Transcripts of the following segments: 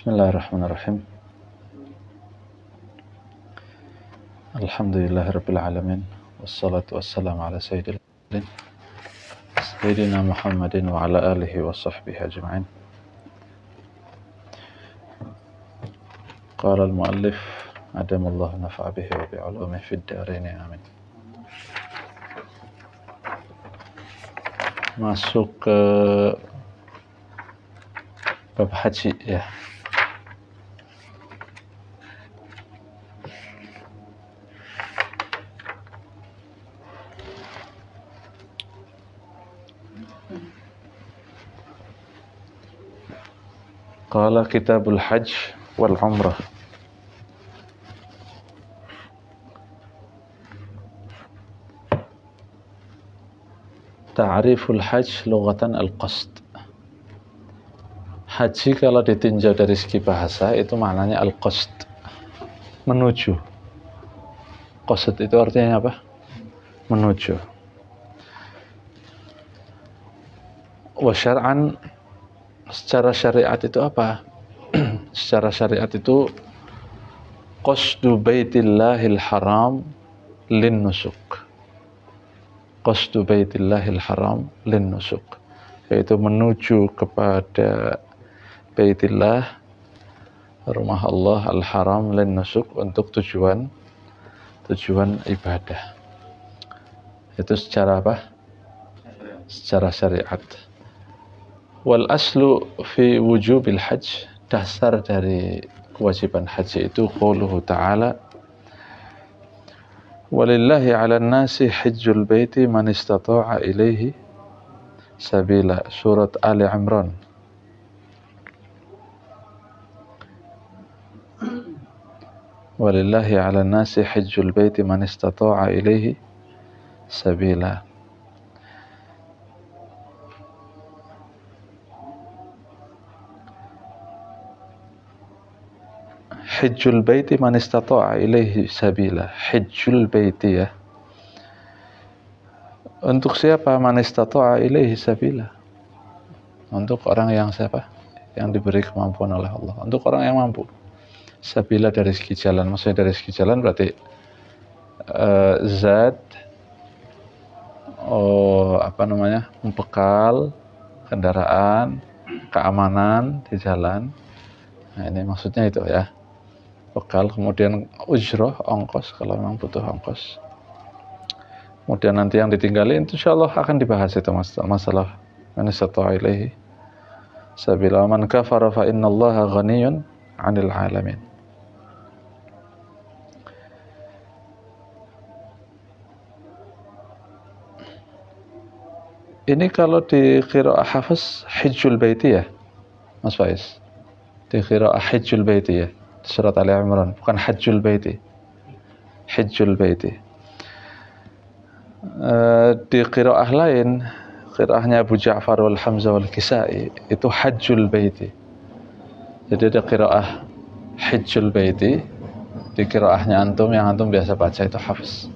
Bismillahirrahmanirrahim. Alhamdulillahirabbil alamin. Wassalatu wassalamu ala sayyidina Muhammadin wa ala alihi wa sahbihi ajma'in. Qala al-muallif adamallahu nafa'a bihi wa bi'ulumihi fid dharain amin. Masuk ke bab haji ya. Qala kitabul hajj wal umrah. Ta'riful hajj lughatan al-qasd. Haji kalau ditinjau dari segi bahasa itu maknanya al-qasd, menuju. Qasd itu artinya apa? Menuju. Wa syar'an, secara syariat itu apa? Secara syariat itu qasdu baitillahil haram lin nusuk. Qasdu baitillahil haram lin nusuk, yaitu menuju kepada Baitillah, rumah Allah al-haram lin nusuk, untuk tujuan ibadah. Itu secara apa? Secara syariat. Wal aslu fi wujubil hajj, dasar dari kewajiban haji itu qauluhu ta'ala walillahi 'alan nasi hajjul baiti man istata'a ilaihi sabila, surat Ali Imran. Walillahi 'alan nasi hajjul baiti man istata'a ilaihi sabila. Hajjul baiti man istata'a ilaihi sabila. Hajjul baiti ya. Untuk siapa? Man istata'a ilaihi sabila. Untuk orang yang siapa? Yang diberi kemampuan oleh Allah. Untuk orang yang mampu. Sabila dari segi jalan. Maksudnya dari segi jalan berarti zat, bekal, kendaraan, keamanan di jalan. Nah, ini maksudnya itu ya. Bekal, kemudian ujroh, ongkos kalau memang butuh ongkos. Kemudian nanti yang ditinggalin itu insyaallah akan dibahas itu masalah man istata'a ilaihi sabila. Man kafara fa innallaha ghaniyun 'anil 'alamin. Ini kalau di qiraah Hafiz hajjul baiti ya, Mas Faiz. Di qiraah hajjul baiti ya, surat Ali Imran, bukan hajjul baiti. Hajjul baiti. Di qiraah lain, qiraahnya Abu Ja'far wal Hamzah wal Kisai, itu hajjul baiti. Jadi ada qiraah hajjul baiti, di qiraahnya antum, yang antum biasa baca itu Hafiz.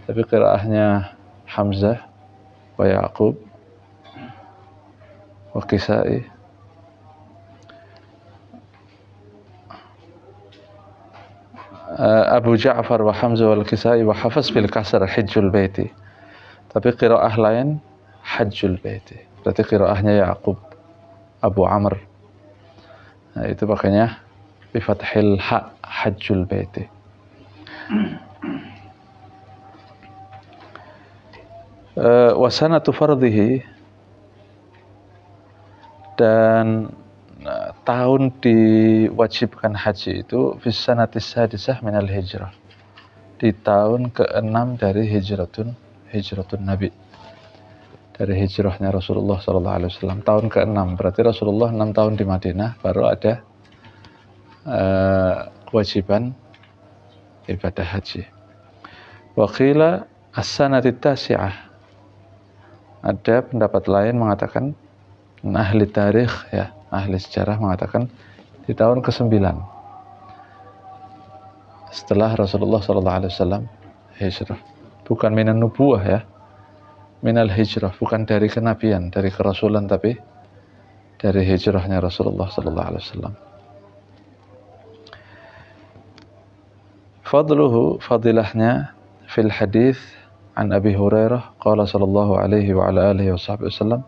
Tapi qiraahnya Hamzah wa Ya'qub wa Kisai, Abu Ja'far wa Hamzah wal Kisai wa Hafiz bil kasar hajjul baiti. Tapi qiraah lain hajjul baiti. Berarti qiraahnya Ya'qub, Abu Amr. Nah, itu makanya bi fathil ha, hajjul baiti. Wa sanatu fardhihi, dan tahun diwajibkan haji itu fi sanatis sadisah minal hijrah, di tahun ke-6 dari hijratun Nabi, dari hijrahnya Rasulullah sallallahu alaihi wasallam. Tahun ke-6 berarti Rasulullah 6 tahun di Madinah baru ada kewajiban ibadah haji. Wa qila as-sanatit tasi'ah. Ada pendapat lain mengatakan, ahli tarikh ya, ahli sejarah mengatakan di tahun ke-9 setelah Rasulullah SAW hijrah. Bukan minan nubuwah ya, minal hijrah, bukan dari kenabian, dari kerasulan, tapi dari hijrahnya Rasulullah SAW. Fadluhu, fadilahnya fil hadis an Abi Hurairah qala sallallahu alaihi wa ala alihi wasallam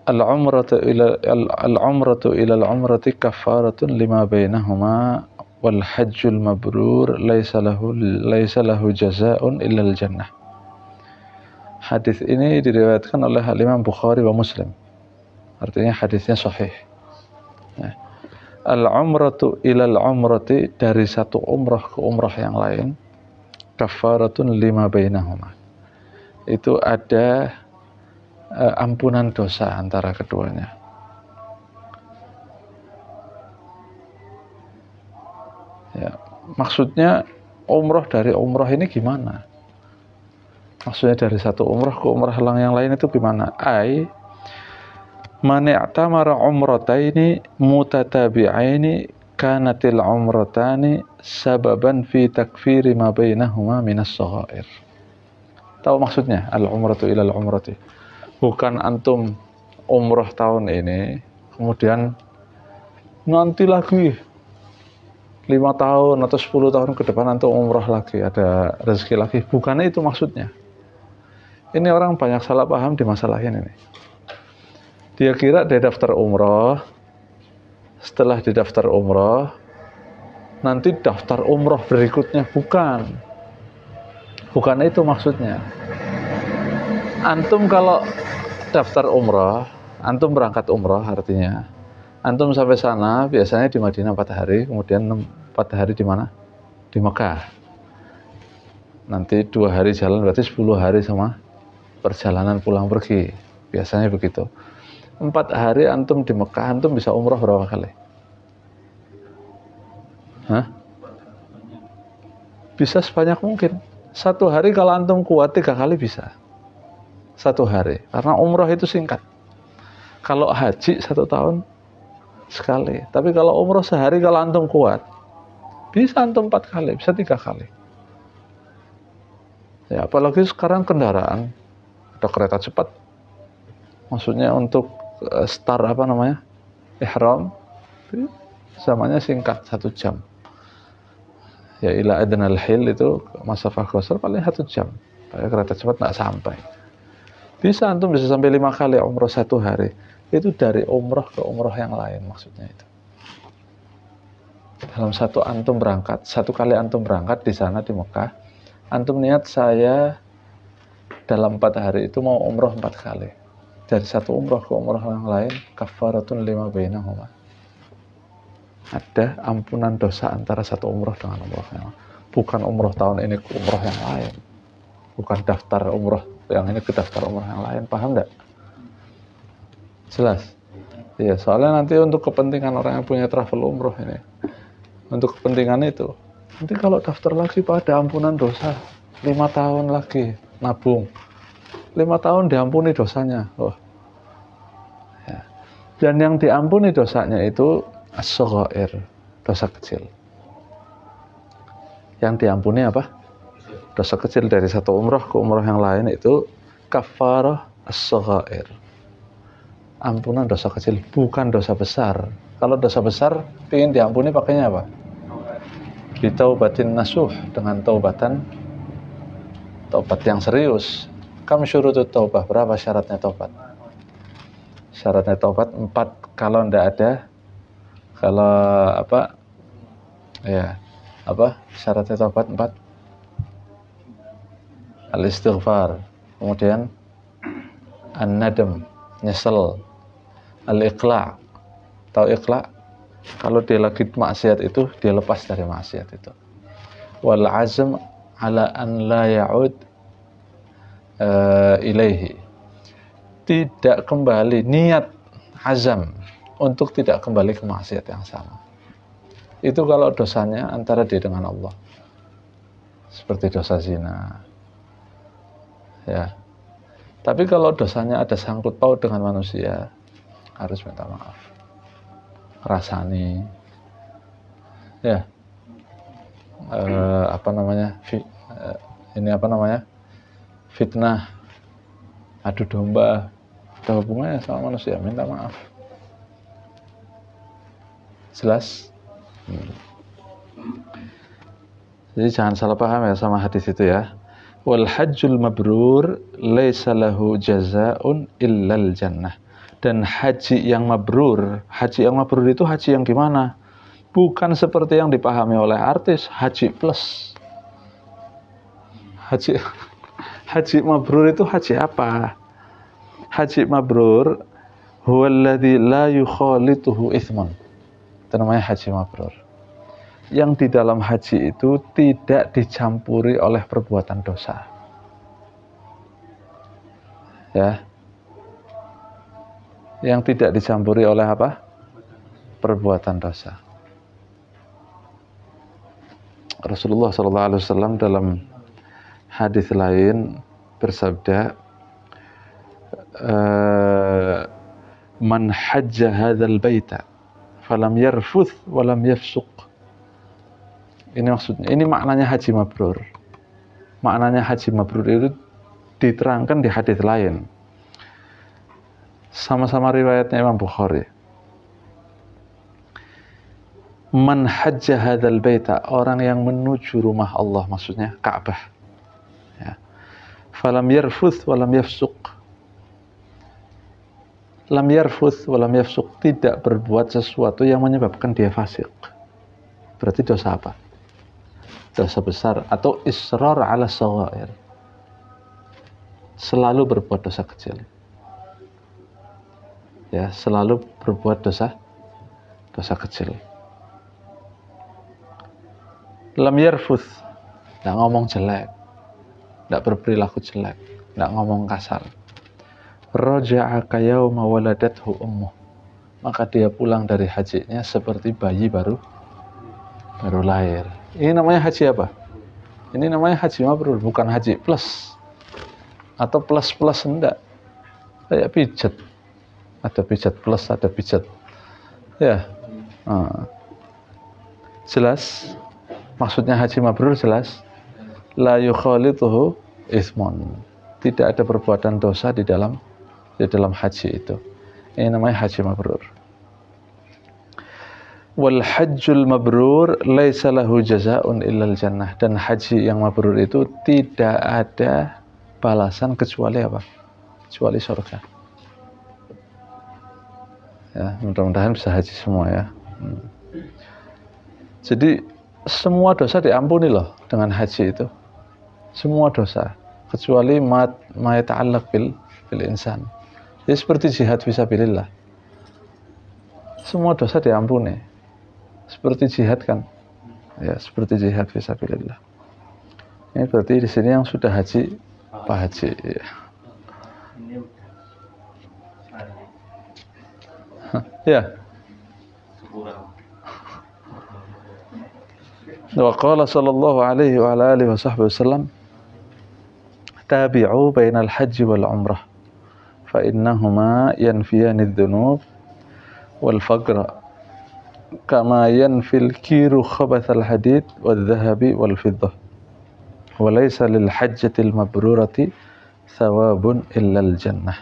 al-umratu ila al-umrati kaffaratun lima bainahuma wal hajjul mabrur laisa lahu jazaa'un illa al-jannah. Hadis ini diriwayatkan oleh Imam Bukhari wa Muslim. Artinya hadisnya sahih. Ya. Al-umratu ila al-umrati, dari satu umrah ke umrah yang lain, kafaratun lima bainahuma. Itu ada ampunan dosa antara keduanya. Ya, maksudnya umrah dari umrah ini gimana? Maksudnya dari satu umrah ke umrah yang lain itu gimana? Man i'tamara umrataini mutatabi'aini kanatil umratani sababan fi takfiri ma bainahuma minas saghair. Tahu maksudnya al-umratu ila al-umrati? Bukan antum umrah tahun ini kemudian nanti lagi 5 tahun atau 10 tahun ke depan antum umrah lagi, ada rezeki lagi. Bukan itu maksudnya. Ini orang banyak salah paham di masalah ini. Dia kira dia daftar umroh, setelah didaftar umroh, nanti daftar umroh berikutnya. Bukan itu maksudnya. Antum kalau daftar umroh, antum berangkat umroh, artinya antum sampai sana biasanya di Madinah 4 hari, kemudian 4 hari di mana? Di Mekah. Nanti 2 hari jalan, berarti 10 hari sama perjalanan pulang pergi. Biasanya begitu. 4 hari antum di Mekah, antum bisa umroh berapa kali? Bisa sebanyak mungkin. 1 hari kalau antum kuat 3 kali bisa. 1 hari. Karena umroh itu singkat. Kalau haji 1 tahun sekali. Tapi kalau umroh sehari kalau antum kuat, bisa antum 4 kali, bisa 3 kali. Ya, apalagi sekarang kendaraan, ada kereta cepat. Maksudnya untuk ihram, zamannya singkat, 1 jam. Ya ila adnal hil itu masafah qasar paling 1 jam. Pakai kereta cepat nggak sampai. Bisa antum bisa sampai 5 kali umroh 1 hari. Itu dari umroh ke umroh yang lain maksudnya itu. Dalam 1 kali antum berangkat di sana di Mekah, antum niat saya dalam 4 hari itu mau umroh 4 kali. Dari 1 umroh ke umroh yang lain, kafaratun lima bainahuma. Ada ampunan dosa antara 1 umroh dengan umroh yang lain. Bukan umroh tahun ini ke umroh yang lain. Bukan daftar umroh yang ini ke daftar umroh yang lain. Paham enggak? Jelas? Iya, soalnya nanti untuk kepentingan orang yang punya travel umroh ini, untuk kepentingan itu, nanti kalau daftar lagi pada ampunan dosa 5 tahun lagi nabung, 5 tahun diampuni dosanya. Ya. Dan yang diampuni dosanya itu as-saghair, dosa kecil. Yang diampuni apa? Dosa kecil. Dari 1 umrah ke umrah yang lain itu kafarah as-saghair, ampunan dosa kecil, bukan dosa besar. Kalau dosa besar ingin diampuni pakainya apa? Bitaubatin nasuh, dengan taubat yang serius. Kam syurutut taubah, berapa syaratnya taubat? Syaratnya taubat 4. Kalau tidak ada, kalau syaratnya taubat 4? Al-istighfar, kemudian an-nadam, nyesel, al-iqla', tahu iqla'? Kalau dia lagi maksiat itu, dia lepas dari maksiat itu. Wal azm ala an la ya'ud ilaihi, tidak kembali, niat azam untuk tidak kembali ke maksiat yang sama. Itu kalau dosanya antara dia dengan Allah, seperti dosa zina. Ya. Tapi kalau dosanya ada sangkut paut dengan manusia, harus minta maaf, rasani, ya, fitnah, adu domba, ada hubungannya sama manusia, minta maaf. Jelas? Jadi jangan salah paham ya sama hadis itu ya. Wal hajjul mabrur laisa lahu jazaa'un illal jannah. Dan haji yang mabrur itu haji yang gimana? Bukan seperti yang dipahami oleh artis, haji plus. Haji mabrur itu haji apa? Haji mabrur huwallazi la yukhalituhu itsmun. Itu namanya haji mabrur. Yang di dalam haji itu tidak dicampuri oleh perbuatan dosa. Ya. Yang tidak dicampuri oleh apa? Perbuatan dosa. Rasulullah SAW dalam hadis lain bersabda, man hajja hadzal baita falam yarfuth walam yafsuq. Ini maksudnya, ini maknanya haji mabrur. Maknanya haji mabrur itu diterangkan di hadis lain. Sama-sama riwayatnya Imam Bukhari. Man hajja hadzal baita, orang yang menuju rumah Allah, maksudnya Ka'bah. Ya. Falam yarfuth walam yafsuq. Lam yarfuth walam yafsuq, tidak berbuat sesuatu yang menyebabkan dia fasik. Berarti dosa apa? Dosa besar atau israr ala shaghair. Selalu berbuat dosa kecil. Ya, selalu berbuat dosa kecil. Lam yarfuth, enggak ngomong jelek, enggak berperilaku jelek, enggak ngomong kasar. Raja'a ka yauma waladathu ummuh, maka dia pulang dari hajinya seperti bayi baru lahir. Ini namanya haji apa? Ini namanya haji mabrur, bukan haji plus atau plus enggak. Kayak pijat, ada pijat plus, ada pijat ya. Jelas maksudnya haji mabrur, jelas. La yukhalituhu ismun, tidak ada perbuatan dosa di dalam haji itu. Ini namanya haji mabrur. Wal hajjul mabrur laisa lahu jazaa'un illal jannah, dan haji yang mabrur itu tidak ada balasan kecuali apa? Kecuali surga. Ya, mudah-mudahan bisa haji semua ya. Jadi semua dosa diampuni loh dengan haji itu. Semua dosa kecuali ma yata'allaq bil insan. Jadi seperti jihad fisabilillah. Semua dosa diampuni. Seperti jihad kan? Ya, seperti jihad fisabilillah. Ini berarti di sini yang sudah haji, Pak Haji. Ya. Ya. Wa qala sallallahu alaihi wa ala alihi wa sahbihi wasallam, tabi'u bainal haji wal umrah fa innahuma yanfiyani adh-dhunub wal faqra kama yanfil kiru khabathal hadid wal dhahabi wal fiddah wa laysa lil hajjatil mabrurati thawabun illal jannah.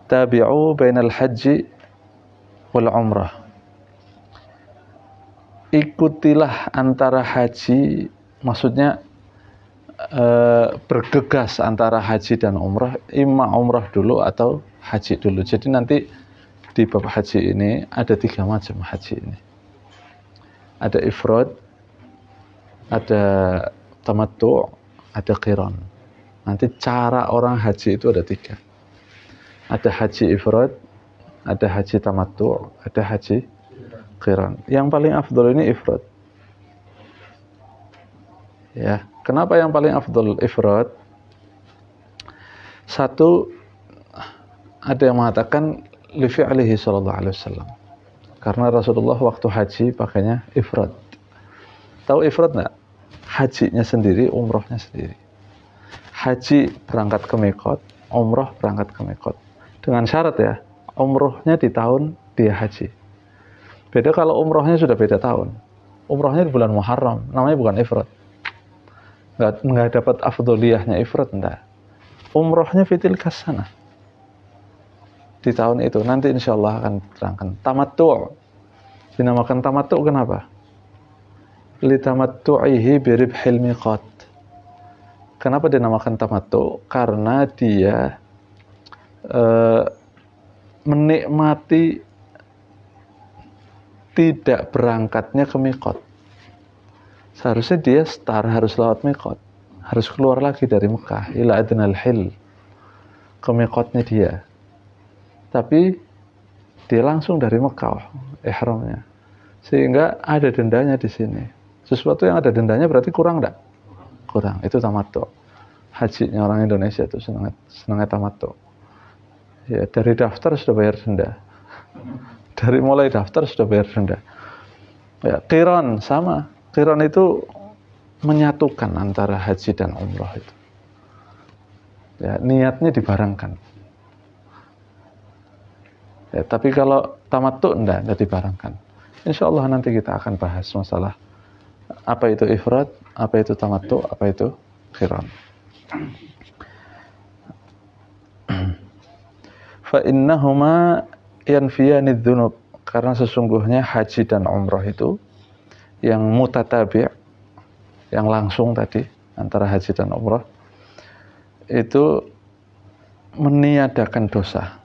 Tabi'u bainal haji wal umrah, ikutilah antara haji, maksudnya bergegas antara haji dan umrah, imma umrah dulu atau haji dulu. Jadi nanti di bab haji ini ada 3 macam haji ini. Ada ifrad, ada tamattu', ada qiran. Nanti cara orang haji itu ada 3. Ada haji ifrad, ada haji tamattu', ada haji qiran. Yang paling afdal ini ifrad. Ya, kenapa yang paling afdal ifrad? Satu, ada yang mengatakan li fi'lihi sallallahu alaihi wasallam. Karena Rasulullah waktu haji pakainya ifrad. Tahu ifrad enggak? Hajinya sendiri, umrohnya sendiri. Haji berangkat ke miqat, umroh berangkat ke miqat. Dengan syarat ya, umrohnya di tahun dia haji. Beda kalau umrohnya sudah beda tahun. Umrohnya di bulan Muharram, namanya bukan ifrad. Nggak dapat afdoliyahnya ifrad, enggak. Umrohnya fitil kasana. Di tahun itu, nanti insya Allah akan terangkan. Tamattu', dinamakan tamattu' kenapa? litamattu'ihi biribhil miqat. Kenapa dinamakan tamattu? Karena dia menikmati tidak berangkatnya ke miqat. Seharusnya dia harus lewat miqat, harus keluar lagi dari Mekah ila adnal hil, ke miqatnya dia. Tapi dia langsung dari Mekah ihramnya, sehingga ada dendanya di sini. Sesuatu yang ada dendanya berarti kurang enggak? Kurang. Itu tamattu. Hajinya orang Indonesia itu senangnya tamattu. Ya, dari daftar sudah bayar denda. Dari mulai daftar sudah bayar denda. Ya, qiran sama. Qiran itu menyatukan antara haji dan umrah itu. Ya, niatnya dibarengkan. Ya, tapi kalau tamattu enggak dibarengkan. Insya Allah nanti kita akan bahas masalah apa itu ifrad, apa itu tamattu, apa itu qiran. Fa innahuma yanfiyani dzunub, karena sesungguhnya haji dan umrah itu yang mutatabi', yang langsung tadi antara haji dan umrah itu meniadakan dosa,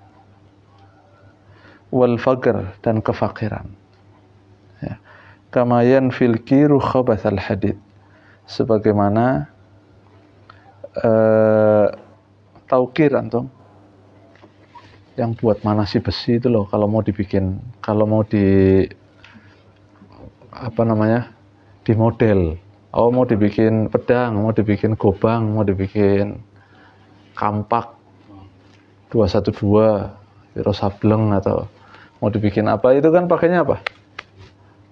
wal faqr, dan kefakiran. Ya. Kama yanfil kiru khabathal hadid, sebagaimana tahu kir antum yang buat manasi besi itu loh, kalau mau dibikin, kalau mau di apa namanya, di model, mau dibikin pedang, mau dibikin gobang, mau dibikin kampak 212 Wiro Sableng, atau mau dibikin apa, itu kan pakainya apa?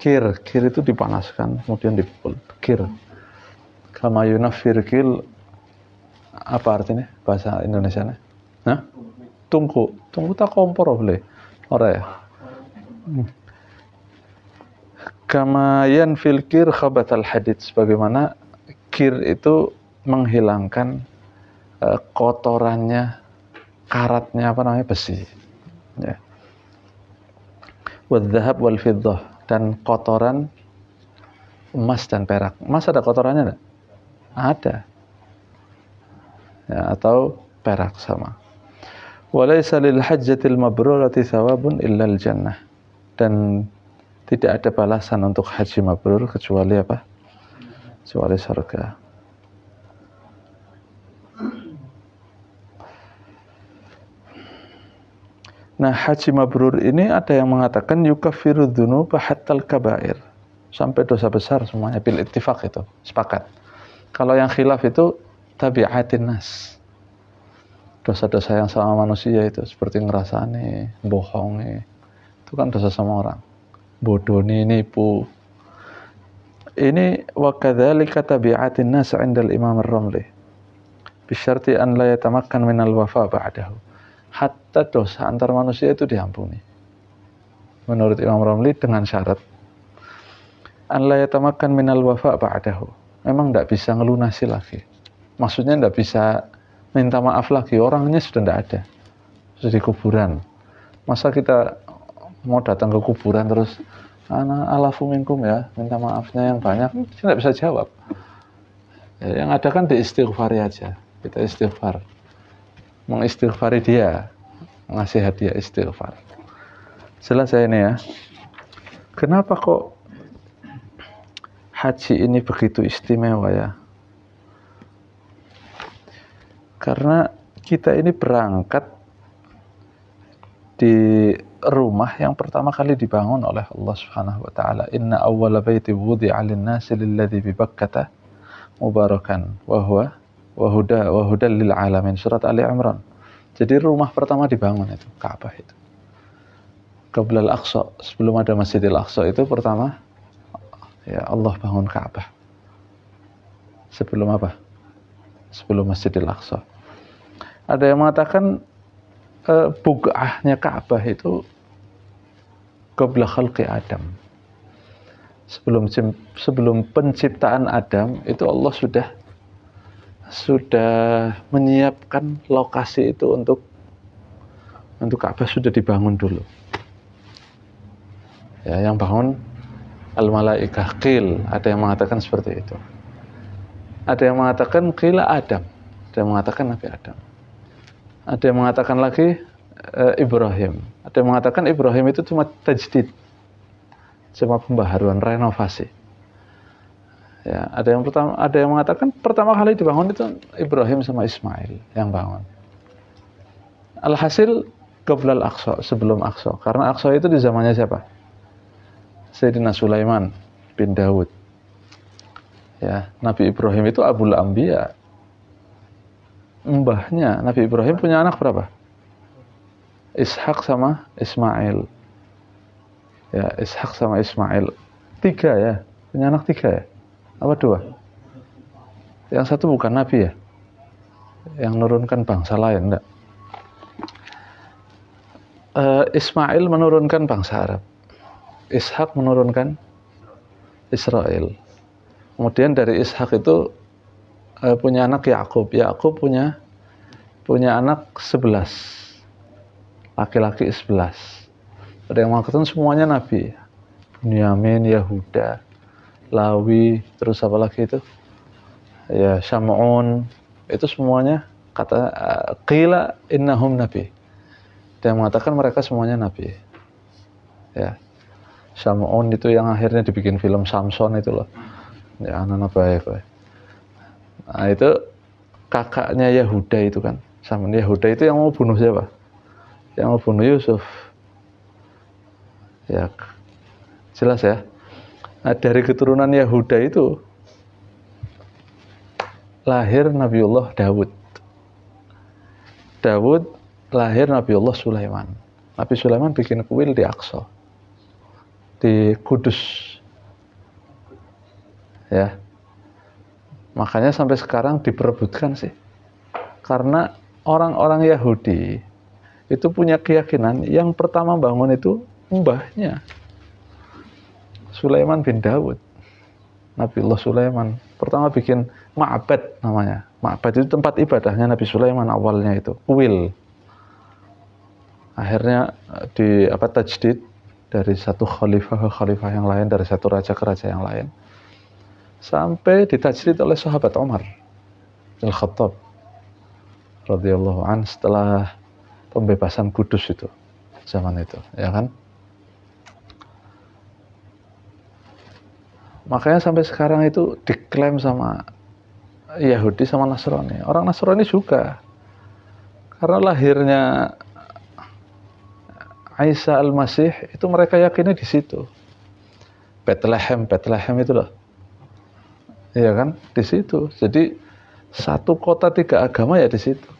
Kir itu dipanaskan kemudian dipukul, kir. Kama yunafir kil, apa artinya bahasa Indonesianya? Nah, tungku tak kompor boleh ora ya. Kama yanfil kir khabathal hadid, sebagaimana kir itu menghilangkan kotorannya, karatnya apa namanya, besi. Ya. Wadh-dhahab wal fiddah, dan kotoran emas dan perak. Emas ada kotorannya enggak? Ada. Ya, atau perak sama. Walaysa lil hajjatil mabrurati thawabun illal jannah, dan tidak ada balasan untuk haji mabrur kecuali apa? Kecuali surga. Nah, haji mabrur ini ada yang mengatakan yukaffiru dzunuba hattal kabair, sampai dosa besar semuanya, bil ittifaq, itu sepakat. Kalau yang khilaf itu tabi'atin nas, dosa-dosa yang sama manusia itu, seperti ngerasani, bohongi, itu kan dosa sama orang, bodoni, nipu. Ini wa kadzalika tabi'atin nas 'inda al-Imam ar-Ramli bisyarti an la yatamakkan min al-wafa ba'dahu. Hatta dosa antar manusia itu diampuni menurut Imam Ramli dengan syarat an la yatamakkan min al-wafa ba'dahu. Memang tidak bisa ngelunasi lagi, maksudnya tidak bisa minta maaf lagi, orangnya sudah tidak ada, sudah di kuburan. Masa kita mau datang ke kuburan terus ana alafu minkum ya, minta maafnya yang banyak, tidak bisa jawab. Ya, yang ada kan diistighfari aja, kita istighfar, mengistighfari dia, ngasih hadiah istighfar. Selesai ini ya. Kenapa kok haji ini begitu istimewa ya? Karena kita ini berangkat di rumah yang pertama kali dibangun oleh Allah Subhanahu wa taala. Inna awwala baiti wudi'a lin-nasi lilladzi bi Bakkah mubarakan wa hudal lil alamin, surat Ali Imran. Jadi rumah pertama dibangun itu Ka'bah itu. Qabla al-Aqsa, sebelum ada Masjidil Aqsa itu pertama ya Allah bangun Ka'bah. Sebelum apa? Sebelum Masjidil Aqsa. Ada yang mengatakan bug'ahnya Ka'bah itu qabla khalqi Adam. Sebelum penciptaan Adam itu Allah sudah menyiapkan lokasi itu untuk Ka'bah, sudah dibangun dulu. Ya, yang bangun al-malaikah. Qil, ada yang mengatakan seperti itu. Ada yang mengatakan qila Adam. Ada yang mengatakan Nabi Adam. Ada yang mengatakan lagi Ibrahim. Ada yang mengatakan Ibrahim itu cuma tajdid, cuma pembaharuan, renovasi. Ya, ada yang mengatakan pertama kali dibangun itu Ibrahim sama Ismail yang bangun. Alhasil qoblal Aqsa, sebelum Aqsa. Karena Aqsa itu di zamannya siapa? Sayyidina Sulaiman bin Daud. Ya, Nabi Ibrahim itu Abul Anbiya. Mbahnya Nabi Ibrahim punya anak berapa? Ishak sama Ismail. Ya, Ishak sama Ismail. 3 ya. Punya anak 3 ya? Apa 2? Yang satu bukan Nabi ya? Yang nurunkan bangsa lain, enggak? Ismail menurunkan bangsa Arab. Ishak menurunkan Israel. Kemudian dari Ishak itu punya anak Yakub. Yakub punya anak 11. Laki-laki 11. Ada yang mengatakan semuanya Nabi. Bunyamin, Yahuda, Lawi, terus apa lagi itu? Ya, Syam'un, itu semuanya kata qila innahum nabi. Dia mengatakan mereka semuanya nabi. Ya. Syam'un itu yang akhirnya dibikin film Samson itu loh. Ya, anak-anak baik. Nah, itu kakaknya Yahuda itu kan. Syam'un Yahuda itu yang mau bunuh siapa? Yang mau bunuh Yusuf. Ya. Jelas ya. Nah, dari keturunan Yahuda itu lahir Nabiullah Daud. Daud lahir Nabiullah Sulaiman. Nabi Sulaiman bikin kuil di Aqsa, di Kudus. Ya. Makanya sampai sekarang diperebutkan sih. Karena orang-orang Yahudi itu punya keyakinan yang pertama bangun itu mbahnya Sulaiman bin Daud. Nabiullah Sulaiman pertama bikin ma'bad namanya. Ma'bad itu tempat ibadahnya Nabi Sulaiman awalnya itu, kuil. Akhirnya tajdid dari satu khalifah ke khalifah yang lain, dari satu raja ke raja yang lain. Sampai ditajdid oleh sahabat Umar Al-Khattab radhiyallahu an setelah pembebasan Kudus itu, zaman itu, ya kan? Makanya sampai sekarang itu diklaim sama Yahudi sama Nasrani. Orang Nasrani juga. Karena lahirnya Isa Al-Masih itu mereka yakini di situ. Bethlehem itu loh. Iya kan? Di situ. Jadi satu kota 3 agama ya di situ.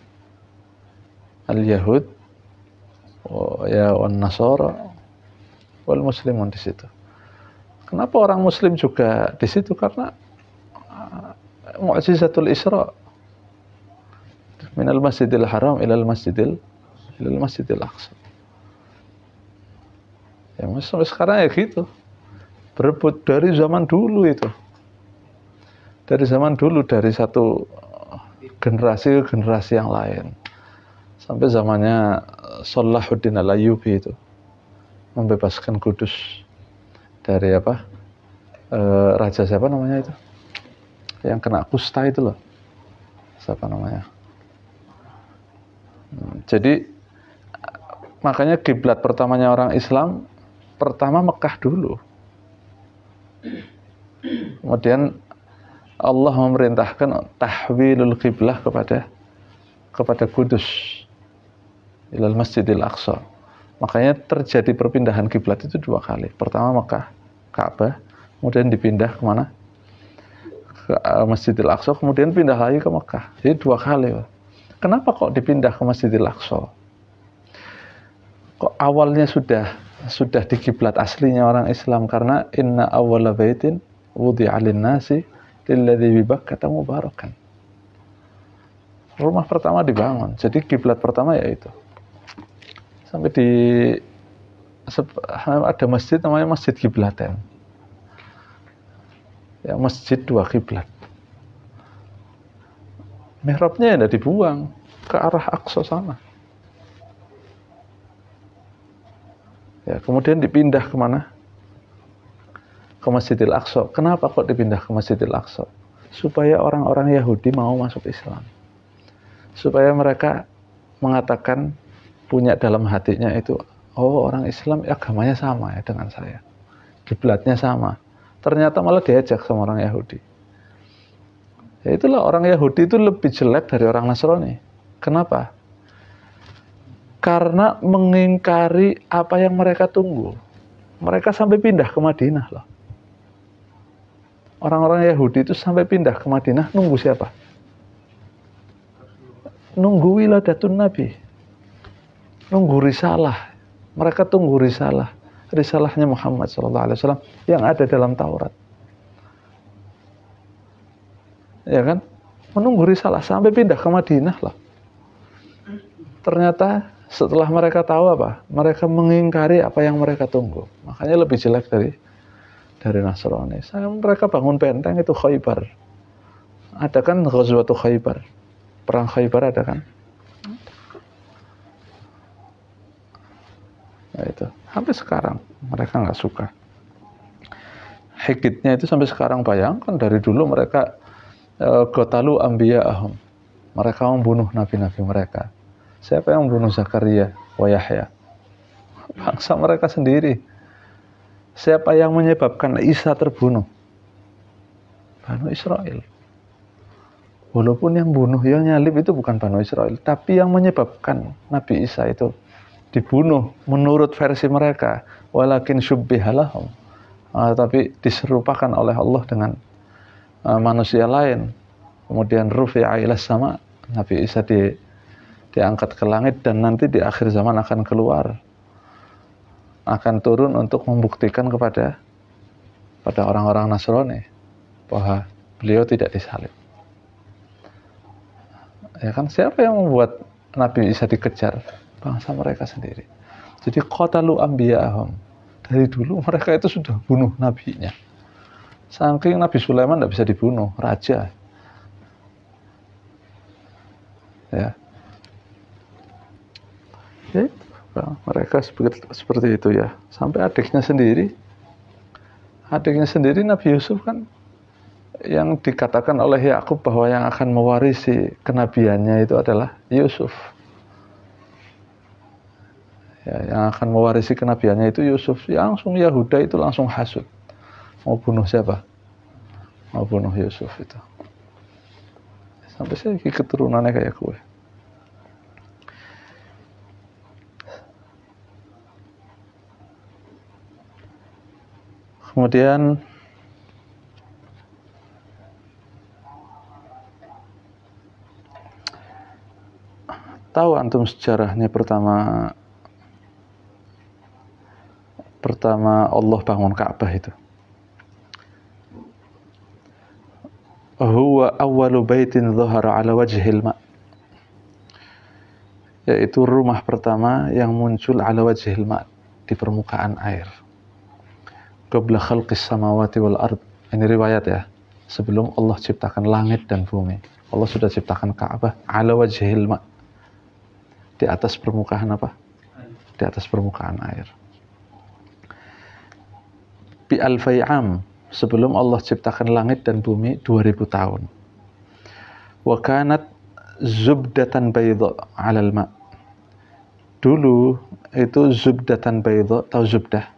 Al-Yahud, Wan-Nasara, Wal-Muslimun di situ. Kenapa orang Muslim juga di situ? Karena Mu'jizatul Isra minal Masjidil Haram ilal Masjidil Aqsa. Ya, sampai sekarang ya gitu. Berebut dari zaman dulu itu. Dari zaman dulu, dari satu generasi ke generasi yang lain. Sampai zamannya Salahuddin Al-Ayyubi itu membebaskan Kudus dari raja siapa namanya itu yang kena kusta itu loh, siapa namanya. Jadi makanya kiblat pertamanya orang Islam pertama Mekah dulu, kemudian Allah memerintahkan tahwilul kiblah kepada Kudus ilal Masjidil Aqsa. Makanya terjadi perpindahan kiblat itu 2 kali. Pertama Mekah, Ka'bah, kemudian dipindah kemana? Ke Masjidil Aqsa, kemudian pindah lagi ke Mekah. Jadi 2 kali. Kenapa kok dipindah ke Masjidil Aqsa? Kok awalnya sudah di kiblat aslinya orang Islam? Karena inna awwala baitin wudi'a lin-nasi lilladzi bi Bakkah mubarakan. Rumah pertama dibangun. Jadi kiblat pertama yaitu. Sampai ada masjid namanya Masjid Kiblaten. Ya, masjid 2 kiblat. Mihrabnya tidak dibuang ke arah Aqsa sana. Ya, kemudian dipindah kemana? ke Masjidil Aqsa. Kenapa kok dipindah ke Masjidil Aqsa? Supaya orang-orang Yahudi mau masuk Islam. Supaya mereka mengatakan, punya dalam hatinya itu, oh orang Islam agamanya sama ya dengan saya. Kiblatnya sama. Ternyata malah diajak sama orang Yahudi. Ya itulah, orang Yahudi itu lebih jelek dari orang Nasrani. Kenapa? Karena mengingkari apa yang mereka tunggu. Mereka sampai pindah ke Madinah loh. Orang-orang Yahudi itu sampai pindah ke Madinah nunggu siapa? Nunggu wiladatun Nabi. Nunggu risalah. Mereka tunggu risalah. Risalahnya Muhammad SAW yang ada dalam Taurat. Ya kan? Menunggu risalah sampai pindah ke Madinah loh. Ternyata setelah mereka tahu apa? Mereka mengingkari apa yang mereka tunggu. Makanya lebih jelek dari Nasrani. Mereka bangun benteng itu Khaybar. Ada kan Ghazwatul Khaybar. Perang Khaybar ada kan? Nah itu. Sampai sekarang mereka nggak suka. Hikitnya itu sampai sekarang, bayangkan dari dulu mereka qatalu anbiya'ahum. Mereka membunuh nabi-nabi mereka. Siapa yang membunuh Zakaria wa Yahya? Bangsa mereka sendiri. Siapa yang menyebabkan Isa terbunuh? Banu Israel. Walaupun yang bunuh, yang nyalib itu bukan Banu Israel, tapi yang menyebabkan Nabi Isa itu dibunuh menurut versi mereka, walakin syubbiha lahum. Tapi diserupakan oleh Allah dengan manusia lain. Kemudian rufi'a ilas sama, Nabi Isa diangkat ke langit dan nanti di akhir zaman akan keluar, akan turun untuk membuktikan kepada orang-orang Nasrani bahwa beliau tidak disalib. Ya kan, siapa yang membuat Nabi Isa dikejar? Bangsa mereka sendiri. Jadi qatalu anbiya'ahum. Dari dulu mereka itu sudah bunuh nabinya. Saking Nabi Sulaiman tidak bisa dibunuh, raja. Ya. Ya, mereka seperti itu ya. Sampai adiknya sendiri Nabi Yusuf kan, yang dikatakan oleh Yakub bahwa yang akan mewarisi kenabiannya itu adalah Yusuf. Ya, yang akan mewarisi kenabiannya itu Yusuf. Langsung Yahuda itu langsung hasud. Mau bunuh siapa? Mau bunuh Yusuf itu. Sampai saya keturunannya kayak gue. Kemudian tahu antum sejarahnya pertama Allah bangun Ka'bah itu. Huwa awwalu baitin dhahara ala wajhil ma'. Yaitu rumah pertama yang muncul ala wajhil ma', di permukaan air. Qabla khalqis samawati wal ard. Ini riwayat ya. Sebelum Allah ciptakan langit dan bumi, Allah sudah ciptakan Ka'bah ala wajhil ma'. Di atas permukaan apa? Di atas permukaan air. Bi alfai'am, sebelum Allah ciptakan langit dan bumi 2000 tahun. Wa kanat zubdatan baydha 'alal ma'. Dulu itu zubdatan baydha, tahu zubdah?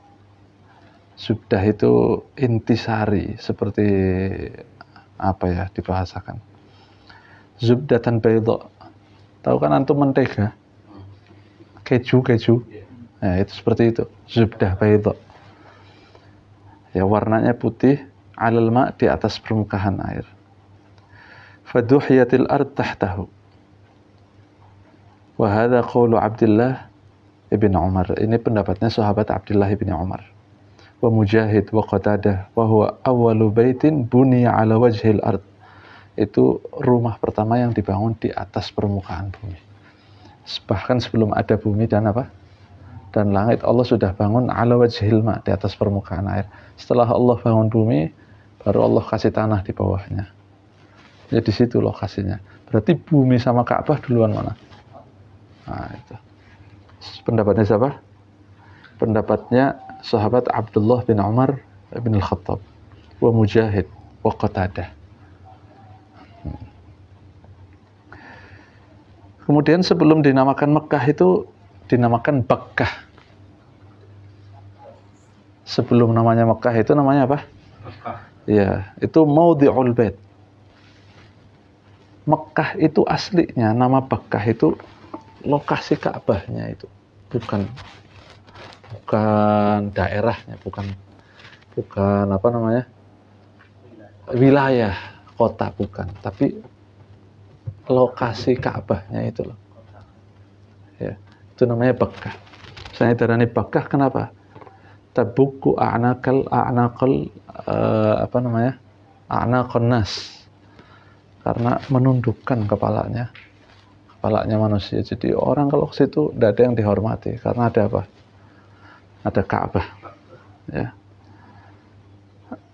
Zubdah itu intisari, seperti apa ya dibahasakan? Zubdatan baydha. Tahu kan antum mentega? Keju. Nah, itu seperti itu. Zubdah baydha. Ya, warnanya putih, 'alal ma', di atas permukaan air. Faduhiyatil ard tahtahu. Wa hadha qawlu Abdullah ibn Umar. Ini pendapatnya sahabat Abdullah ibn Umar. Wa Mujahid wa Qatadah wa huwa awwalu baitin buniya 'ala wajhil ard. Itu rumah pertama yang dibangun di atas permukaan bumi. Bahkan sebelum ada bumi dan apa? Dan langit, Allah sudah bangun 'ala wajhil ma', di atas permukaan air. Setelah Allah bangun bumi, baru Allah kasih tanah di bawahnya. Ya di situ lokasinya. Berarti bumi sama Ka'bah duluan mana? Nah, itu. Pendapatnya siapa? Pendapatnya sahabat Abdullah bin Umar Ibn al-Khattab, wa Mujahid, wa Qatadah. Kemudian sebelum dinamakan Mekah itu dinamakan Bakkah. Sebelum namanya Mekah itu namanya apa? Mekah. Ya, itu Maudhi'ul Bait. Mekah itu aslinya, nama Bakkah itu lokasi Ka'bahnya itu. Bukan daerahnya, bukan apa namanya? Wilayah, kota bukan, tapi lokasi Ka'bahnya itu loh. Ya, itu namanya Bakkah. Saya darani Bakkah kenapa? Tabuku a'naqal a'naqan nas. Karena menundukkan kepalanya manusia. Jadi orang kalau ke situ tidak ada yang dihormati karena ada apa? Ada Ka'bah. Ya.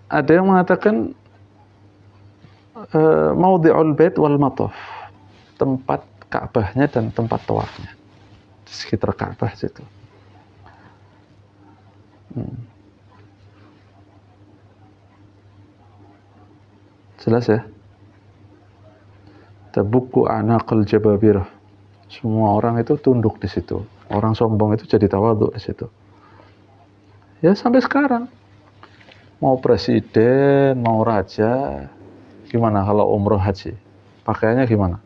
Ada yang mengatakan Maudhi'ul Bait wal Mataf, tempat Ka'bahnya dan tempat tawafnya di sekitar Ka'bah situ. Jelas ya? Tabuku anaqal jababirah. Semua orang itu tunduk di situ. Orang sombong itu jadi tawadhu di situ. Ya sampai sekarang. Mau presiden, mau raja, gimana kalau umroh haji? Pakaiannya gimana?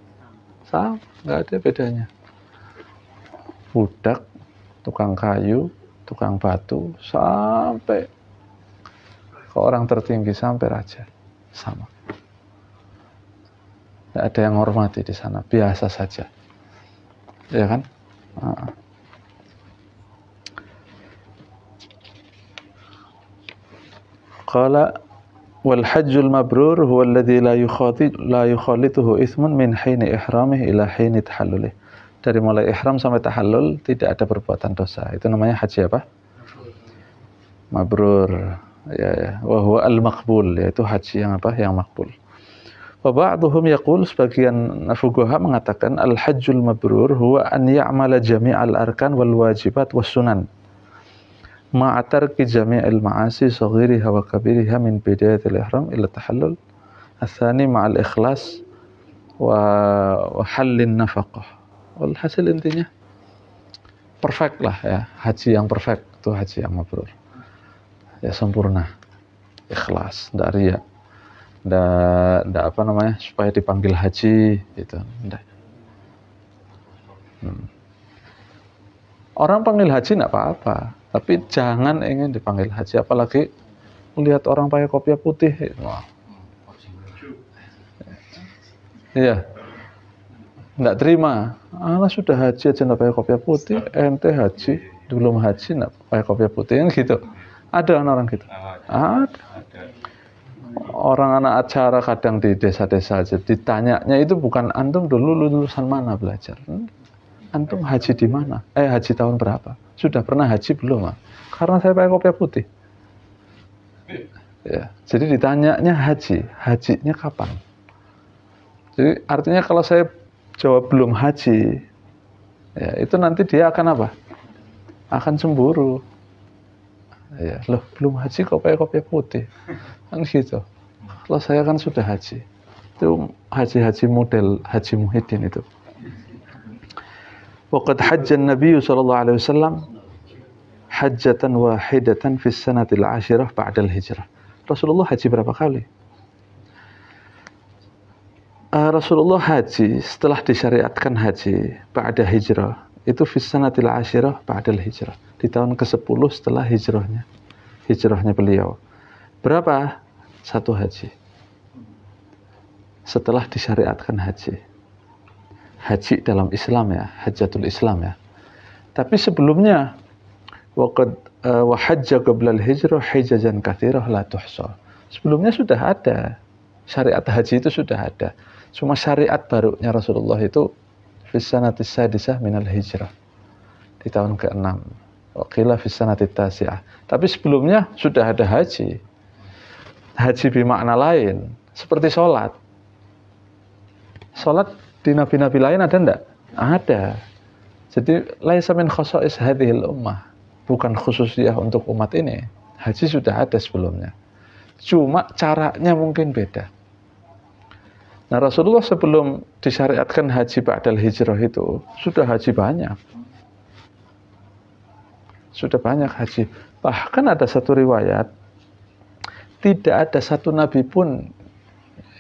Sama, nggak ada bedanya. Budak, tukang kayu, tukang batu, sampai ke orang tertinggi, sampai raja, sama. Nggak ada yang hormati di sana, biasa saja, ya kan? Qala wal hajjul mabrur huwa alladhi la yukhalituhu ithmun min hini ihramih ila hini tahallulih. Dari mulai ihram sampai tahallul tidak ada perbuatan dosa. Itu namanya haji apa? Mabrur. Ya. Wa huwa al-maqbul, yaitu haji yang apa? Yang makbul. Wa ba'dhum yaqul, sebagian fuqaha mengatakan al-hajjul mabrur huwa an ya'mala jami'al arkan wal wajibat was sunan ma'a tarki jami'il ma'asi saghiriha wa kabiriha min bidayatil ihram ila tahallul. Ats-tsani ma'al ikhlas wa hallin nafaqah. Walhasil intinya perfect lah ya, haji yang perfect itu haji yang mabrur. Ya sempurna, ikhlas, tidak riya. Nggak apa namanya, supaya dipanggil haji gitu, enggak. Orang panggil haji enggak apa-apa, tapi jangan ingin dipanggil haji, apalagi melihat orang pakai kopiah putih. Wah. Iya. Enggak terima. Alah sudah haji aja enggak pakai kopiah putih, ente haji, belum haji enggak pakai kopiah putih, kan gitu. Ada orang gitu. Ada. Orang anak acara kadang di desa-desa aja ditanyanya itu bukan antum dulu lulusan mana belajar, antum haji di mana, haji tahun berapa, sudah pernah haji belum? Karena saya pakai kopiah putih. Ya, jadi ditanyanya hajinya kapan? Jadi artinya kalau saya jawab belum haji, ya itu nanti dia akan apa? Akan cemburu. Ya, loh belum haji kok pakai kopiah putih, kan gitu. Kalau saya kan sudah haji. Itu haji model Haji Muhyiddin itu. Waqad hajjan Nabi sallallahu alaihi wasallam hajjatan wahidatan fi sanatil 'ashirah ba'dal hijrah. Rasulullah haji berapa kali? Rasulullah haji setelah disyariatkan haji ba'da hijrah. Itu fi sanatil 'ashirah ba'dal hijrah. Di tahun ke-10 setelah hijrahnya beliau. Berapa? Satu haji. Setelah disyariatkan haji. Haji dalam Islam ya, hajatul Islam ya. Tapi sebelumnya waqad wa hajja qabla al-hijrah hijajan katsirah la tuhsa. Sebelumnya sudah ada. Syariat haji itu sudah ada. Cuma syariat barunya Rasulullah itu fi sanatis sadisah minal hijrah. Di tahun ke-6. Wa qila fi sanatit tasi'ah. Tapi sebelumnya sudah ada haji. Haji bermakna lain, seperti sholat. Sholat di nabi-nabi lain ada enggak? Ada. Jadi laisa min khosais hadhil ummah, bukan khususiyah untuk umat ini. Haji sudah ada sebelumnya. Cuma caranya mungkin beda. Nah, Rasulullah sebelum disyariatkan haji ba'dal hijrah itu sudah haji banyak. Sudah banyak haji. Bahkan ada satu riwayat, tidak ada satu nabi pun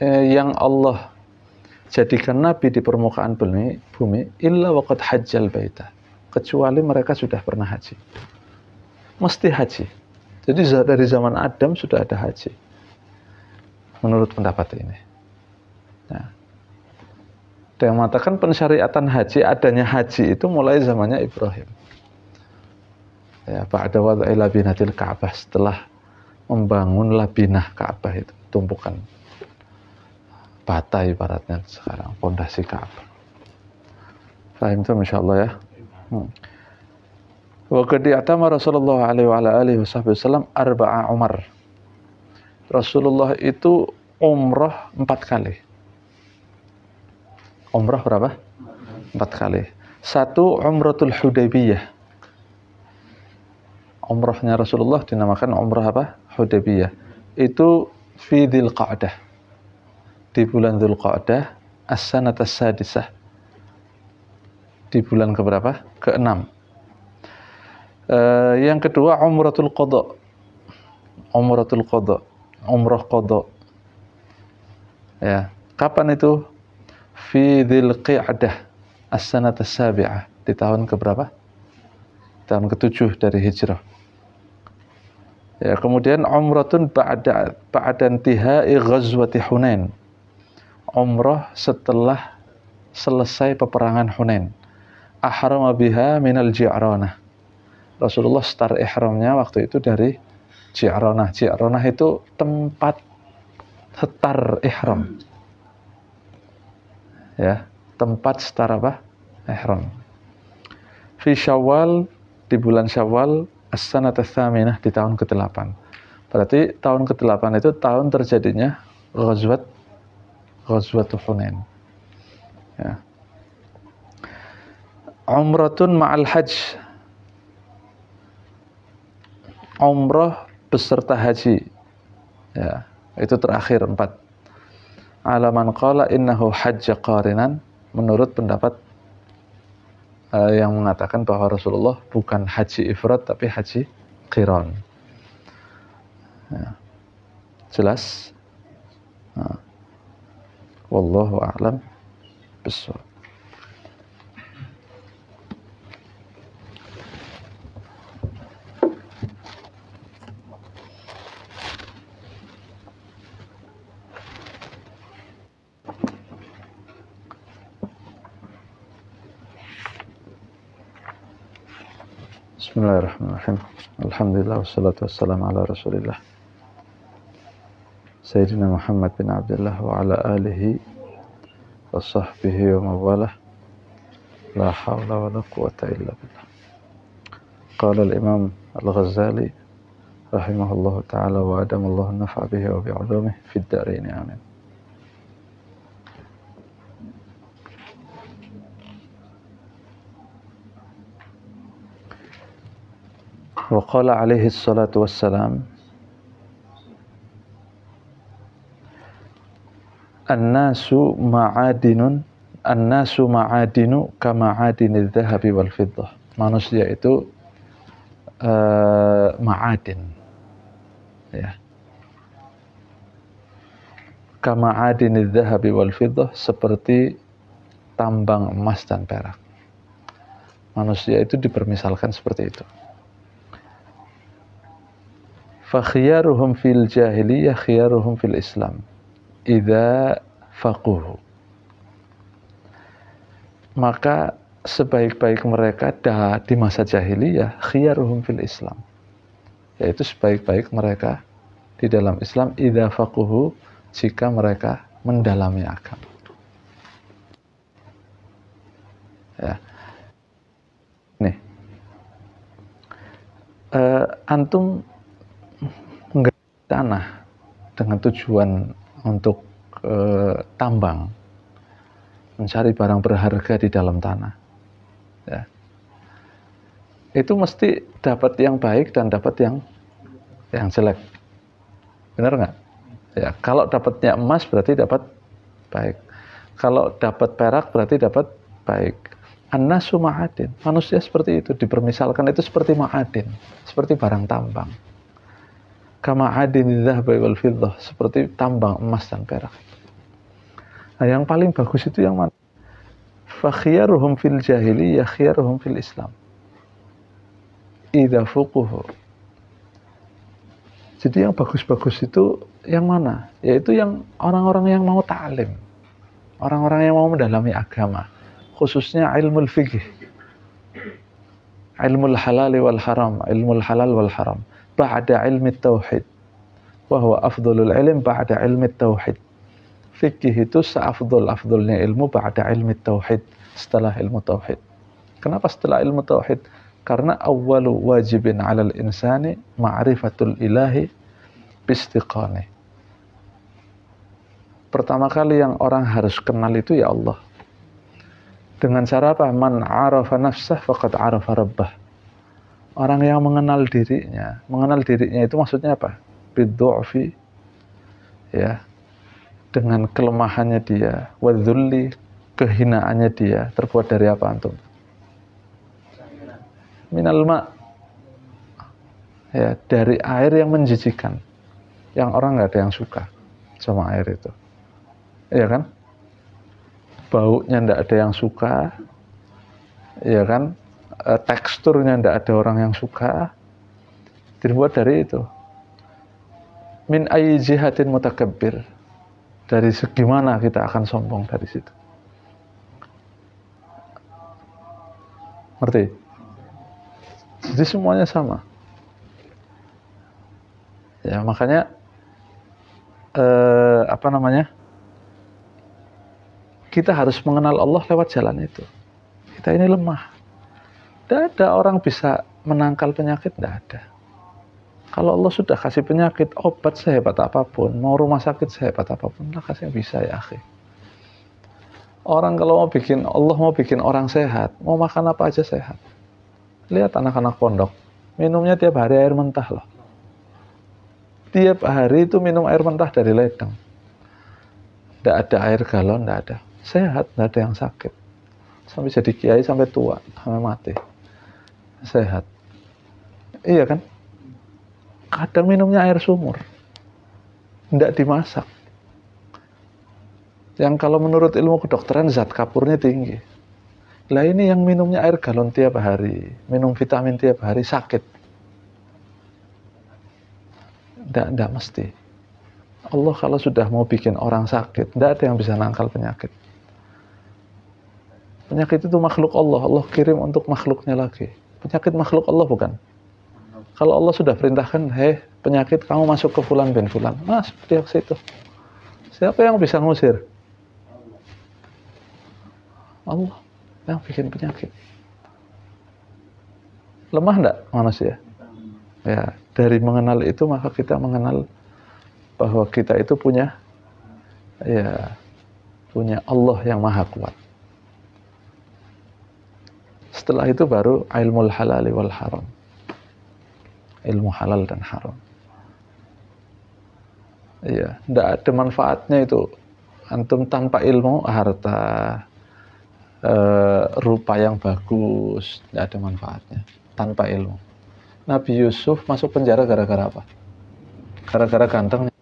yang Allah jadikan nabi di permukaan bumi illa waqad hajjal baita, kecuali mereka sudah pernah haji. Mesti haji. Jadi dari zaman Adam sudah ada haji. Menurut pendapat ini. Nah, ada yang mengatakan pensyariatan haji, adanya haji itu mulai zamannya Ibrahim. Ya, ba'da wad'i labinatil Ka'bah, setelah membangun labinah Ka'bah itu, tumpukan bata ibaratnya sekarang, pondasi Ka'bah. Fahim itu masyaallah ya. Wa qad i'tama Rasulullah alaihi wa alihi wasallam arba'a umar. Rasulullah itu umrah 4 kali. Umrah berapa? 4 kali. Satu, umratul Hudaybiyah. Umrahnya Rasulullah dinamakan umrah apa? Hudaybiyah. Itu fi Dzulqa'dah. Di bulan Dzulqa'dah, as-sanata as-sadisah. Di bulan keberapa? Ke-6. Yang kedua, umratul qadha. Umratul qadha. Umrah qadha. Ya, kapan itu? Fi Dzulqa'dah, as-sanata as-sabi'ah. Di tahun keberapa? Tahun ke-7 dari hijrah. Ya, kemudian umratun ba'da intihai ghazwati Hunain. Umrah setelah selesai peperangan Hunain. Ahrama biha minal Ji'ranah. Rasulullah start ihramnya waktu itu dari Ji'ranah. Ji'ranah itu tempat setar ihram. Ya, tempat setar apa? Ihram. Fi Syawal, di bulan Syawal, as-sanata tsaminah, di tahun ke-8. Berarti tahun ke-8 itu tahun terjadinya ghazwat Hunain. Ya. Umratun ma'al hajj. Umrah beserta haji. Ya, itu terakhir 4. Ala man qala innahu hajja qarinan, menurut pendapat yang mengatakan bahwa Rasulullah bukan haji ifrad tapi haji qiran. Ya. Jelas? Nah. Wallahu a'lam bishawab. Bismillahirrahmanirrahim. Alhamdulillah wassalatu wassalamu ala Rasulillah Sayyidina Muhammad bin Abdullah wa ala alihi wa sahbihi wa mawalah. La hawla wa la quwwata illa billah. Qala al-Imam Al-Ghazali rahimahullahu ta'ala wa adamallahu an-naf'a bihi wa bi'ulumihi fid darain, amin. Wa qala alaihi salatu wassalam, An-nasu ma'adinu kama'adinidz dzahabi wal fiddah. Manusia itu ma'adin. Ya. Kama'adinidz dzahabi wal fiddah, seperti tambang emas dan perak. Manusia itu dipermisalkan seperti itu. Fa khiyaruhum fil jahiliyah khiyaruhum fil Islam idza faquhu. Maka sebaik-baik mereka di masa jahiliyah khiyaruhum fil Islam, yaitu sebaik-baik mereka di dalam Islam idza faquhu, jika mereka mendalami agama. Ya. Nih. Antum nggak tanah dengan tujuan untuk tambang, mencari barang berharga di dalam tanah, ya, itu mesti dapat yang baik dan dapat yang yang jelek. Benar nggak? Ya, kalau dapatnya emas berarti dapat baik. Kalau dapat perak berarti dapat baik. An-nasu ma'adin. Manusia seperti itu, dipermisalkan itu seperti ma'adin, seperti barang tambang. Kama adin dzahab wal fiddah, seperti tambang emas dan perak. Nah, yang paling bagus itu yang mana? Fa khiyaruhum fil jahiliyah khiyaruhum fil Islam. Idza fuquhu. Jadi yang bagus-bagus itu yang mana? Yaitu yang orang-orang yang mau ta'lim. Orang-orang yang mau mendalami agama, khususnya ilmu fikih. Ilmu halal wal haram, ilmu halal wal haram. Ba'da ilmi tauhid. Wa huwa afdhalul ilm ba'da ilmi tauhid. Fikih itu seafdol-afdolnya ilmu ba'da ilmi tauhid, setelah ilmu tauhid. Kenapa setelah ilmu tauhid? Karena awwalu wajibin 'alal insani ma'rifatul ilahi bistiqani. Pertama kali yang orang harus kenal itu ya Allah. Dengan cara apa? Man 'arafa nafsah faqad 'arafa rabbah. Orang yang mengenal dirinya itu maksudnya apa? Biddu'fi, ya, dengan kelemahannya dia, wadzulli, kehinaannya dia, terbuat dari apa antum? Minal ma, ya, dari air yang menjijikan, yang orang nggak ada yang suka sama air itu, ya kan? Baunya nggak ada yang suka, ya kan? Teksturnya nggak ada orang yang suka, dibuat dari itu. Min ayyi jihatin mutakabbir, dari segi mana kita akan sombong dari situ? Ngerti? Jadi semuanya sama. Ya, makanya kita harus mengenal Allah lewat jalan itu. Kita ini lemah. Tidak ada orang bisa menangkal penyakit, tidak ada. Kalau Allah sudah kasih penyakit, obat sehebat apapun, mau rumah sakit sehebat apapun, lah kasih bisa ya akhi. Orang kalau Allah mau bikin orang sehat, mau makan apa aja sehat. Lihat anak-anak pondok, minumnya tiap hari air mentah loh. Tiap hari itu minum air mentah dari ledeng. Tidak ada air galon, tidak ada. Sehat, tidak ada yang sakit. Sampai jadi kiai, sampai tua, sampai mati. Sehat. Iya kan? Kadang minumnya air sumur. Tidak dimasak. Yang kalau menurut ilmu kedokteran zat kapurnya tinggi. Lah ini yang minumnya air galon tiap hari, minum vitamin tiap hari, sakit. Tidak mesti. Allah kalau sudah mau bikin orang sakit, tidak ada yang bisa nangkal penyakit. Penyakit itu makhluk Allah, Allah kirim untuk makhluknya lagi. Penyakit makhluk Allah bukan. Kalau Allah sudah perintahkan, hei penyakit kamu masuk ke fulan bin fulan, masuk dia ke situ. Siapa yang bisa ngusir? Allah yang bikin penyakit. Lemah enggak manusia? Ya, dari mengenal itu maka kita mengenal bahwa kita itu punya Allah yang maha kuat. Setelah itu baru ilmu halal wal haram. Ilmu halal dan haram. Iya, enggak ada manfaatnya itu. Antum tanpa ilmu, harta, rupa yang bagus, tidak ada manfaatnya tanpa ilmu. Nabi Yusuf masuk penjara gara-gara apa? Gara-gara gantengnya.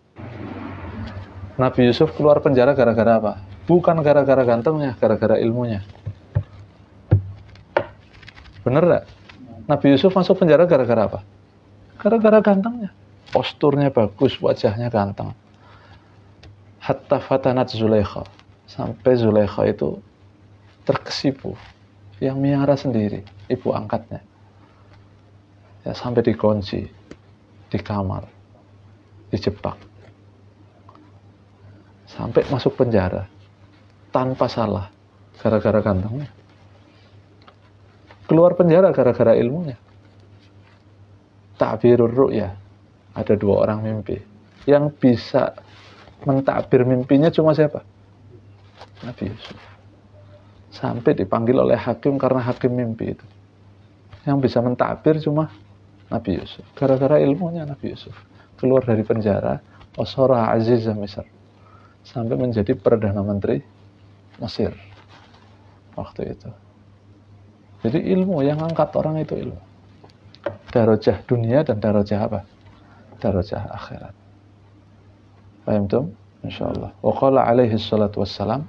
Nabi Yusuf keluar penjara gara-gara apa? Bukan gara-gara gantengnya, gara-gara ilmunya. Bener gak? Nabi Yusuf masuk penjara gara-gara apa? Gara-gara gantengnya. Posturnya bagus, wajahnya ganteng. Hatta fatanat Zulaikha, sampai Zulaikha itu terkesipu, yang miara sendiri, ibu angkatnya, ya, sampai dikunci di kamar, dijebak, sampai masuk penjara tanpa salah, gara-gara gantengnya. Keluar penjara gara-gara ilmunya. Ta'birur ru'ya, ada 2 orang mimpi, yang bisa mentakbir mimpinya cuma siapa? Nabi Yusuf. Sampai dipanggil oleh hakim karena hakim mimpi itu. Yang bisa mentakbir cuma Nabi Yusuf. Gara-gara ilmunya Nabi Yusuf. Keluar dari penjara, Osora Azizah Mesir. Sampai menjadi Perdana Menteri Mesir. Waktu itu. Jadi ilmu yang angkat orang itu ilmu. Darajah dunia dan darajah apa? Darajah akhirat. Paham tuh? Insyaallah. Wa qala alaihi salatu wassalam,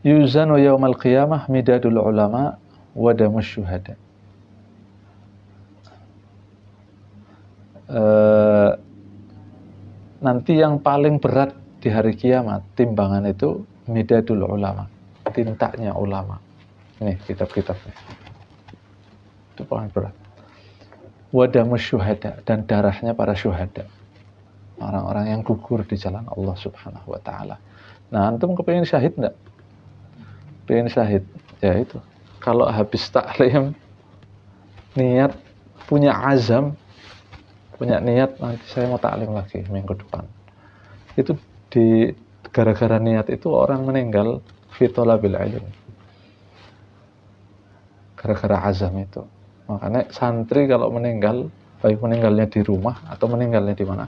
yuzanu yaumal qiyamah midadul ulama wa damus syuhada. Nanti yang paling berat di hari kiamat timbangan itu midadul ulama, tintanya ulama. Ini kitab-kitabnya. Itu paling berat. Wa damus syuhada, dan darahnya para syuhada. Orang-orang yang gugur di jalan Allah Subhanahu wa taala. Nah, antum kepengin syahid enggak? Pengen syahid. Ya itu. Kalau habis taklim niat, punya azam, punya niat nanti saya mau taklim lagi minggu depan. Itu di gara-gara niat itu orang meninggal fi thalabil ilm. Gara-gara azam itu. Makanya santri kalau meninggal, baik meninggalnya di rumah atau meninggalnya di mana?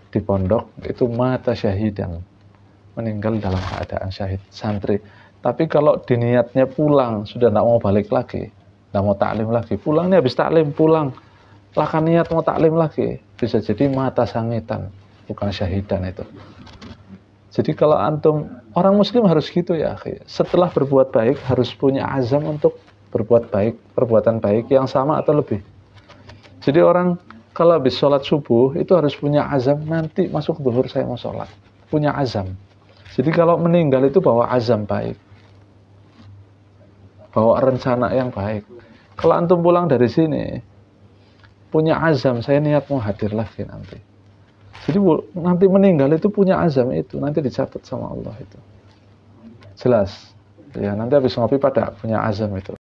Di pondok, itu mata syahidan, meninggal dalam keadaan syahid santri. Tapi kalau diniatnya pulang, sudah tidak mau balik lagi, tidak mau taklim lagi, pulangnya habis taklim pulang, laka niat mau taklim lagi, bisa jadi mata sangitan, bukan syahidan itu. Jadi kalau antum, orang muslim harus gitu ya, setelah berbuat baik harus punya azam untuk berbuat baik, perbuatan baik yang sama atau lebih. Jadi orang kalau habis sholat subuh itu harus punya azam, nanti masuk zuhur saya mau sholat, punya azam. Jadi kalau meninggal itu bawa azam baik, bawa rencana yang baik. Kalau antum pulang dari sini punya azam, saya niat mau hadir lagi nanti. Jadi nanti meninggal itu punya azam itu, nanti dicatat sama Allah itu. Jelas. Ya, nanti habis ngopi pada punya azam itu.